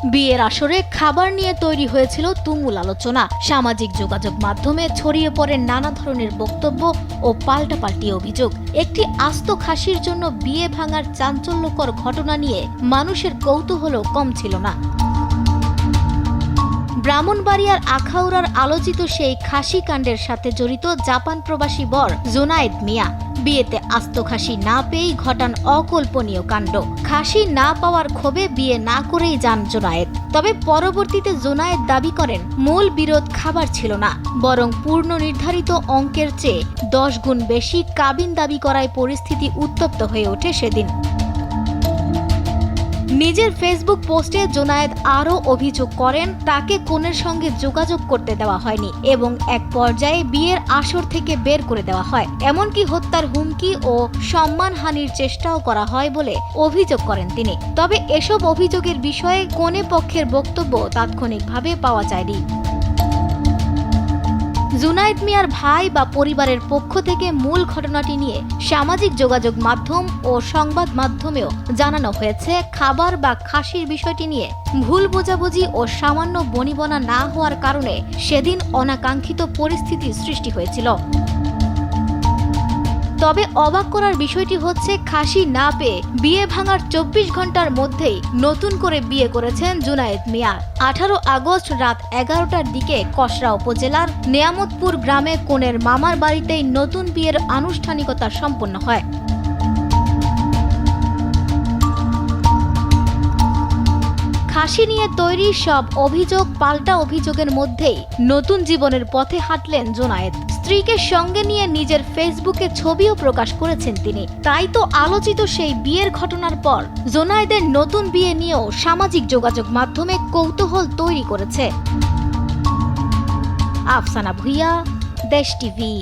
বিয়ের আসরে খাবার নিয়ে তৈরি হয়েছিল তুমুল আলোচনা। সামাজিক যোগাযোগ মাধ্যমে ছড়িয়ে পড়ে নানা ধরনের বক্তব্য ও পাল্টাপাল্টি অভিযোগ। একটি আস্ত খাসির জন্য বিয়ে ভাঙার চাঞ্চল্যকর ঘটনা নিয়ে মানুষের কৌতূহলও কম ছিল না। ব্রাহ্মণবাড়িয়ার আখাউড়ার আলোচিত সেই খাসি কাণ্ডের সাথে জড়িত জাপান প্রবাসী বর জোনায়েদ মিয়া। বিয়েতে আস্ত খাসি না পেয়েই ঘটান অকল্পনীয় কাণ্ড। খাসি না পাওয়ার ক্ষোভে বিয়ে না করেই যান জোনায়েদ। তবে পরবর্তীতে জোনায়েদ দাবি করেন মূল বিরোধ খাবার ছিল না, বরং পূর্ণ নির্ধারিত অঙ্কের চেয়ে 10 গুণ বেশি কাবিন দাবি করায় পরিস্থিতি উত্তপ্ত হয়ে ওঠে সেদিন। নিজের ফেসবুক পোস্টে জোনায়েদ আরও অভিযোগ করেন তাকে কনের সঙ্গে যোগাযোগ করতে দেওয়া হয়নি এবং এক পর্যায়ে বিয়ের আসর থেকে বের করে দেওয়া হয়। এমনকি হত্যার হুমকি ও সম্মানহানির চেষ্টাও করা হয় বলে অভিযোগ করেন তিনি। তবে এসব অভিযোগের বিষয়ে কনে পক্ষের বক্তব্য তাৎক্ষণিকভাবে পাওয়া যায়নি। জোনায়েদ মিয়ার ভাই বা পরিবারের পক্ষ থেকে মূল ঘটনাটি নিয়ে সামাজিক যোগাযোগ মাধ্যম ও সংবাদ মাধ্যমেও জানানো হয়েছে খাবার বা খাসির বিষয়টি নিয়ে ভুল বোঝাবুঝি ও সামান্য বনিবনা না হওয়ার কারণে সেদিন অনাকাঙ্ক্ষিত পরিস্থিতির সৃষ্টি হয়েছিল। তবে অবাক করার বিষয়টি হচ্ছে খাসি না পেয়ে বিয়ে ভাঙার 24 ঘন্টার মধ্যেই নতুন করে বিয়ে করেছেন জোনায়েদ মিয়া। 18 আগস্ট রাত 11টার দিকে কসরা উপজেলার নেয়ামতপুর গ্রামে কনের মামার বাড়িতেই নতুন বিয়ের আনুষ্ঠানিকতা সম্পন্ন হয়। খাসি নিয়ে তৈরি সব অভিযোগ পাল্টা অভিযোগের মধ্যেই নতুন জীবনের পথে হাঁটলেন জোনায়েদ। স্ত্রীকে সঙ্গে নিয়ে নিজের ফেসবুকে ছবিও প্রকাশ করেছেন তিনি। তাই তো আলোচিত সেই বিয়ের ঘটনার পর জোনায়েদের নতুন বিয়ে নিয়েও সামাজিক যোগাযোগ মাধ্যমে কৌতূহল তৈরি করেছে। আফসানা ভুইয়া, দেশ টিভি।